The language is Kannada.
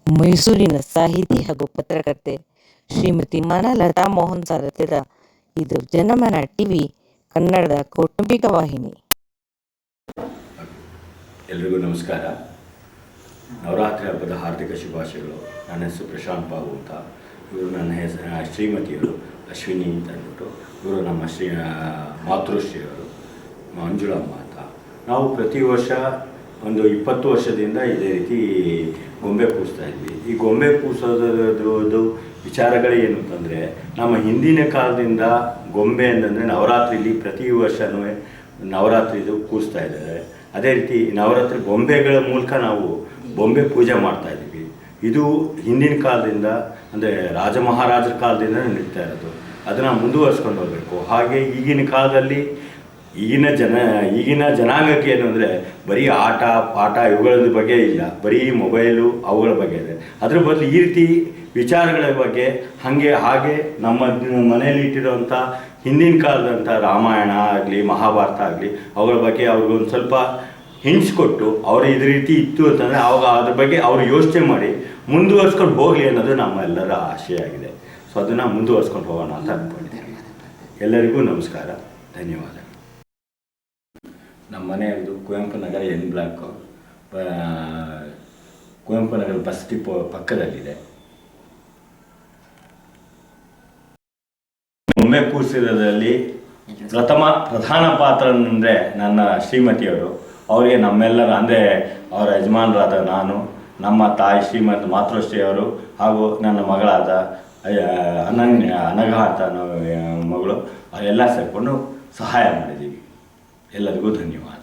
ಮೈಸೂರಿನ ಸಾಹಿತಿ ಹಾಗೂ ಪತ್ರಕರ್ತೆ ಶ್ರೀಮತಿ ಮಾನಲತಾ ಮೋಹನ್ ಸಾರಥ್ಯದ ಇದು ಜನಮನ ಟಿವಿ ಕನ್ನಡದ ಕೌಟುಂಬಿಕ ವಾಹಿನಿ. ಎಲ್ರಿಗೂ ನಮಸ್ಕಾರ. ನವರಾತ್ರಿ ಹಬ್ಬದ ಹಾರ್ದಿಕ ಶುಭಾಶಯಗಳು. ನನ್ನ ಹೆಸರು ಪ್ರಶಾಂತ್ ಬಾಬು ಅಂತ. ಇವರು ನನ್ನ ಶ್ರೀಮತಿಯವರು ಅಶ್ವಿನಿ ಅಂತ ಅಂದ್ಬಿಟ್ಟು, ಇವರು ನಮ್ಮ ಮಾತೃಶ್ರೀಯವರು ಮಂಜುಳಮ್ಮ ಅಂತ. ನಾವು ಪ್ರತಿ ವರ್ಷ ಒಂದು 20 ವರ್ಷದಿಂದ ಇದೇ ರೀತಿ ಗೊಂಬೆ ಕೂರಿಸ್ತಾ ಇದ್ವಿ. ಈ ಗೊಂಬೆ ಕೂರಿಸೋದು ವಿಚಾರಗಳೇನು ಅಂತಂದರೆ, ನಮ್ಮ ಹಿಂದಿನ ಕಾಲದಿಂದ ಗೊಂಬೆ ಅಂತಂದರೆ ನವರಾತ್ರಿಲಿ ಪ್ರತಿ ವರ್ಷವೂ ನವರಾತ್ರಿದು ಕೂರಿಸ್ತಾ ಇದ್ದಾರೆ. ಅದೇ ರೀತಿ ನವರಾತ್ರಿ ಗೊಂಬೆಗಳ ಮೂಲಕ ನಾವು ಬೊಂಬೆ ಪೂಜೆ ಮಾಡ್ತಾಯಿದ್ವಿ. ಇದು ಹಿಂದಿನ ಕಾಲದಿಂದ ಅಂದರೆ ರಾಜ ಮಹಾರಾಜರ ಕಾಲದಿಂದ ನಡೀತಾ ಇರೋದು. ಅದನ್ನು ಮುಂದುವರಿಸ್ಕೊಂಡು ಹೋಗಬೇಕು. ಹಾಗೆ ಈಗಿನ ಕಾಲದಲ್ಲಿ ಈಗಿನ ಜನಾಂಗಕ್ಕೆ ಏನು ಅಂದರೆ ಬರೀ ಆಟ ಪಾಠ ಇವುಗಳ ಬಗ್ಗೆ ಇಲ್ಲ, ಬರೀ ಮೊಬೈಲು ಅವುಗಳ ಬಗ್ಗೆ ಇದೆ. ಅದ್ರ ಬದಲು ಈ ರೀತಿ ವಿಚಾರಗಳ ಬಗ್ಗೆ ಹಾಗೆ ನಮ್ಮ ಮನೆಯಲ್ಲಿ ಇಟ್ಟಿರೋವಂಥ ಹಿಂದಿನ ಕಾಲದಂಥ ರಾಮಾಯಣ ಆಗಲಿ ಮಹಾಭಾರತ ಆಗಲಿ ಅವುಗಳ ಬಗ್ಗೆ ಅವ್ರಿಗೊಂದು ಸ್ವಲ್ಪ ಹಿಂಟ್ಸ್ಕೊಟ್ಟು ಅವರು ಇದೇ ರೀತಿ ಇತ್ತು ಅಂತಂದರೆ ಅವಾಗ ಅದ್ರ ಬಗ್ಗೆ ಅವರು ಯೋಚನೆ ಮಾಡಿ ಮುಂದುವರ್ಸ್ಕೊಂಡು ಹೋಗಲಿ ಅನ್ನೋದು ನಮ್ಮ ಎಲ್ಲರ ಆಶಯ ಆಗಿದೆ. ಸೊ ಅದನ್ನು ಮುಂದುವರ್ಸ್ಕೊಂಡು ಹೋಗೋಣ ಅಂತ ಅಂದ್ಕೊಂಡಿದ್ದೀನಿ. ಎಲ್ಲರಿಗೂ ನಮಸ್ಕಾರ, ಧನ್ಯವಾದ. ನಮ್ಮ ಮನೆಯದು Kuvempu Nagar N block, Kuvempu Nagar bus depot ಪಕ್ಕದಲ್ಲಿದೆ. ಗೊಂಬೆ ಕೂರಿಸಿರೋದ್ರಲ್ಲಿ ಪ್ರಧಾನ ಪಾತ್ರ ಅಂದರೆ ನನ್ನ ಶ್ರೀಮತಿಯವರು. ಅವರಿಗೆ ನಮ್ಮೆಲ್ಲರ ಅಂದರೆ ಅವರ ಯಜಮಾನರಾದ ನಾನು, ನಮ್ಮ ತಾಯಿ ಶ್ರೀಮತಿ ಮಾತೃಶ್ರೀಯವರು ಹಾಗೂ ನನ್ನ ಮಗಳಾದ ಅನಘ ಅಂತ ಮಗಳು ಅವರೆಲ್ಲ ಸೇರಿಕೊಂಡು ಸಹಾಯ ಮಾಡಿದ್ದೀವಿ. ಎಲ್ಲರಿಗೂ ಧನ್ಯವಾದ.